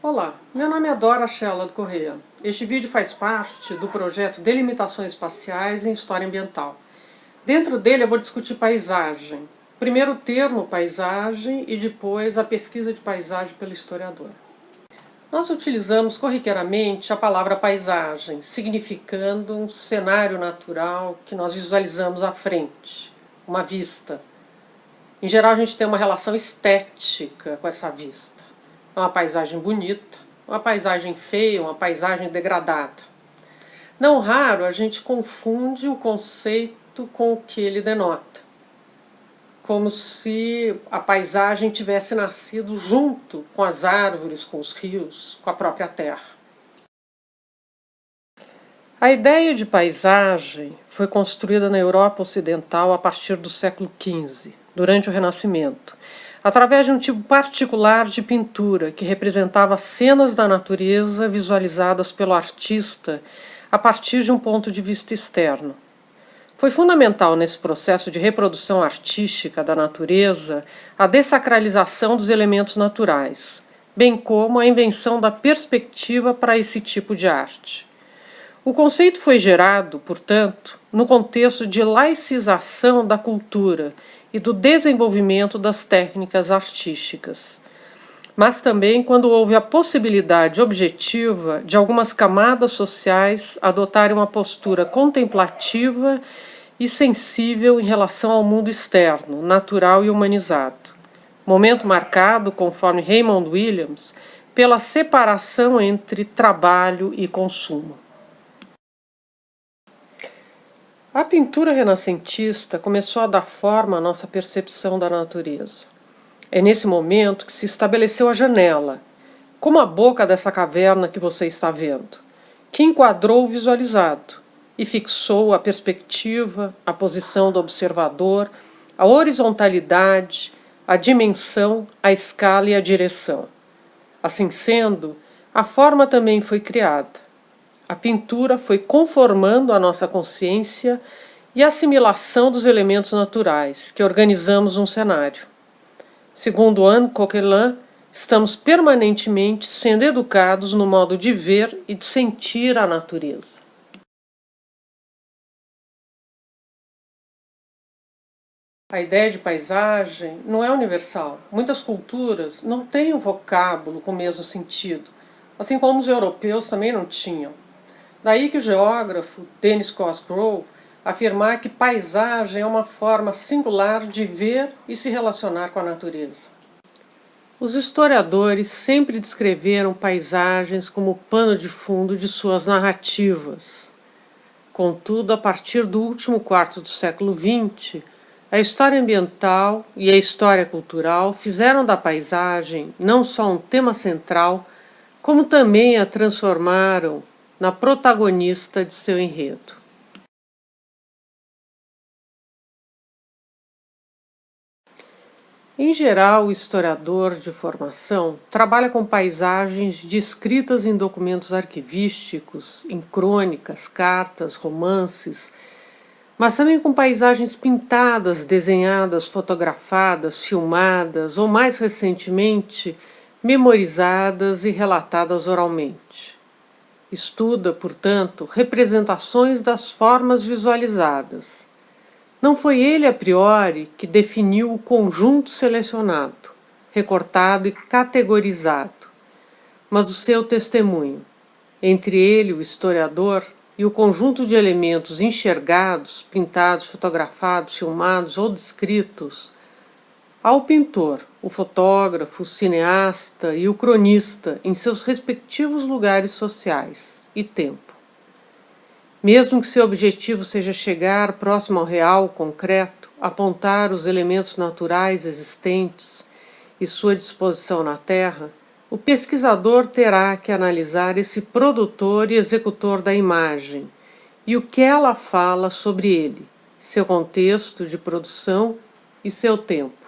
Olá, meu nome é Dora Chela do Correia. Este vídeo faz parte do projeto Delimitações Espaciais em História Ambiental. Dentro dele eu vou discutir paisagem. Primeiro o termo paisagem e depois a pesquisa de paisagem pelo historiador. Nós utilizamos corriqueiramente a palavra paisagem, significando um cenário natural que nós visualizamos à frente, uma vista. Em geral a gente tem uma relação estética com essa vista. Uma paisagem bonita, uma paisagem feia, uma paisagem degradada. Não raro a gente confunde o conceito com o que ele denota, como se a paisagem tivesse nascido junto com as árvores, com os rios, com a própria terra. A ideia de paisagem foi construída na Europa Ocidental a partir do século XV, durante o Renascimento, através de um tipo particular de pintura que representava cenas da natureza visualizadas pelo artista a partir de um ponto de vista externo. Foi fundamental nesse processo de reprodução artística da natureza a dessacralização dos elementos naturais, bem como a invenção da perspectiva para esse tipo de arte. O conceito foi gerado, portanto, no contexto de laicização da cultura e do desenvolvimento das técnicas artísticas, mas também quando houve a possibilidade objetiva de algumas camadas sociais adotarem uma postura contemplativa e sensível em relação ao mundo externo, natural e humanizado. Momento marcado, conforme Raymond Williams, pela separação entre trabalho e consumo. A pintura renascentista começou a dar forma à nossa percepção da natureza. É nesse momento que se estabeleceu a janela, como a boca dessa caverna que você está vendo, que enquadrou o visualizado e fixou a perspectiva, a posição do observador, a horizontalidade, a dimensão, a escala e a direção. Assim sendo, a forma também foi criada. A pintura foi conformando a nossa consciência e a assimilação dos elementos naturais, que organizamos um cenário. Segundo Anne Coquelin, estamos permanentemente sendo educados no modo de ver e de sentir a natureza. A ideia de paisagem não é universal. Muitas culturas não têm um vocábulo com o mesmo sentido, assim como os europeus também não tinham. Daí que o geógrafo Dennis Cosgrove afirmar que paisagem é uma forma singular de ver e se relacionar com a natureza. Os historiadores sempre descreveram paisagens como pano de fundo de suas narrativas. Contudo, a partir do último quarto do século XX, a história ambiental e a história cultural fizeram da paisagem não só um tema central, como também a transformaram na protagonista de seu enredo. Em geral, o historiador de formação trabalha com paisagens descritas em documentos arquivísticos, em crônicas, cartas, romances, mas também com paisagens pintadas, desenhadas, fotografadas, filmadas ou, mais recentemente, memorizadas e relatadas oralmente. Estuda, portanto, representações das formas visualizadas. Não foi ele, a priori, que definiu o conjunto selecionado, recortado e categorizado, mas o seu testemunho, entre ele, o historiador, e o conjunto de elementos enxergados, pintados, fotografados, filmados ou descritos, ao pintor, o fotógrafo, o cineasta e o cronista em seus respectivos lugares sociais e tempo. Mesmo que seu objetivo seja chegar próximo ao real, concreto, apontar os elementos naturais existentes e sua disposição na Terra, o pesquisador terá que analisar esse produtor e executor da imagem e o que ela fala sobre ele, seu contexto de produção e seu tempo.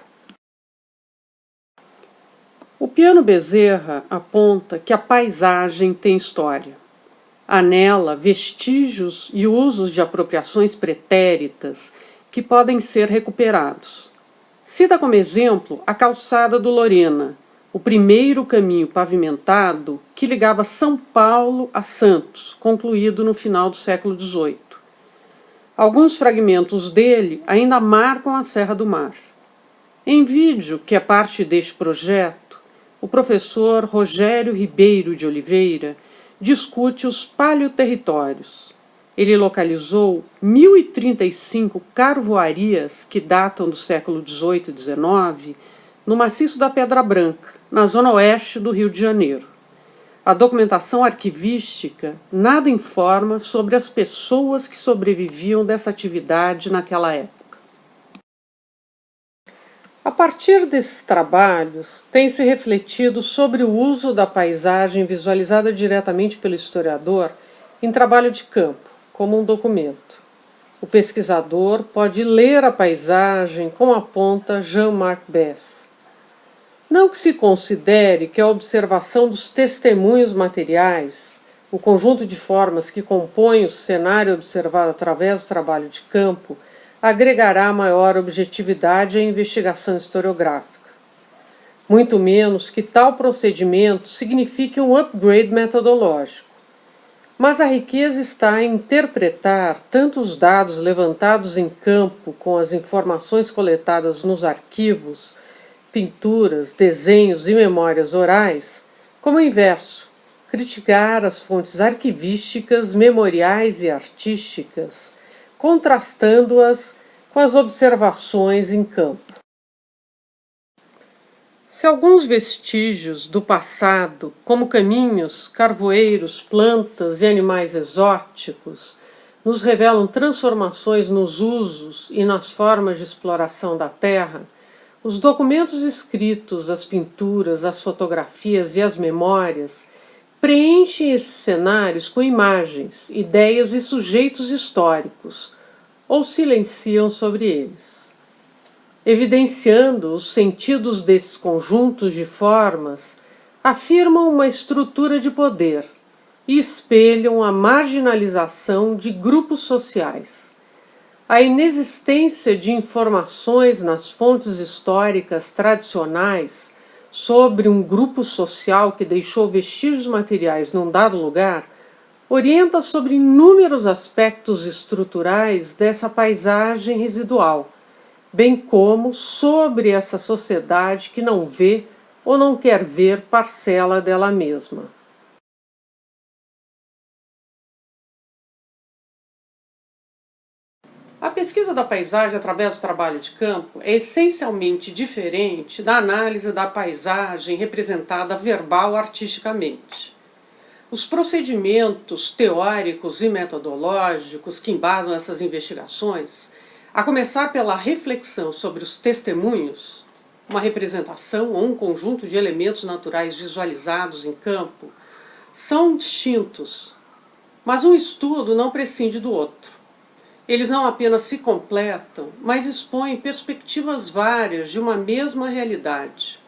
O Piano Bezerra aponta que a paisagem tem história. Há nela vestígios e usos de apropriações pretéritas que podem ser recuperados. Cita como exemplo a calçada do Lorena, o primeiro caminho pavimentado que ligava São Paulo a Santos, concluído no final do século XVIII. Alguns fragmentos dele ainda marcam a Serra do Mar. Em vídeo, que é parte deste projeto, o professor Rogério Ribeiro de Oliveira discute os paleoterritórios. Ele localizou 1.035 carvoarias que datam do século XVIII e XIX no maciço da Pedra Branca, na zona oeste do Rio de Janeiro. A documentação arquivística nada informa sobre as pessoas que sobreviviam dessa atividade naquela época. A partir desses trabalhos, tem-se refletido sobre o uso da paisagem visualizada diretamente pelo historiador em trabalho de campo, como um documento. O pesquisador pode ler a paisagem como aponta Jean-Marc Besse. Não que se considere que a observação dos testemunhos materiais, o conjunto de formas que compõem o cenário observado através do trabalho de campo, agregará maior objetividade à investigação historiográfica. Muito menos que tal procedimento signifique um upgrade metodológico. Mas a riqueza está em interpretar tanto os dados levantados em campo com as informações coletadas nos arquivos, pinturas, desenhos e memórias orais, como o inverso, criticar as fontes arquivísticas, memoriais e artísticas, contrastando-as com as observações em campo. Se alguns vestígios do passado, como caminhos, carvoeiros, plantas e animais exóticos, nos revelam transformações nos usos e nas formas de exploração da terra, os documentos escritos, as pinturas, as fotografias e as memórias preenchem esses cenários com imagens, ideias e sujeitos históricos, ou silenciam sobre eles. Evidenciando os sentidos desses conjuntos de formas, afirmam uma estrutura de poder e espelham a marginalização de grupos sociais. A inexistência de informações nas fontes históricas tradicionais sobre um grupo social que deixou vestígios materiais num dado lugar orienta sobre inúmeros aspectos estruturais dessa paisagem residual, bem como sobre essa sociedade que não vê ou não quer ver parcela dela mesma. A pesquisa da paisagem através do trabalho de campo é essencialmente diferente da análise da paisagem representada verbal artisticamente. Os procedimentos teóricos e metodológicos que embasam essas investigações, a começar pela reflexão sobre os testemunhos, uma representação ou um conjunto de elementos naturais visualizados em campo, são distintos, mas um estudo não prescinde do outro. Eles não apenas se completam, mas expõem perspectivas várias de uma mesma realidade.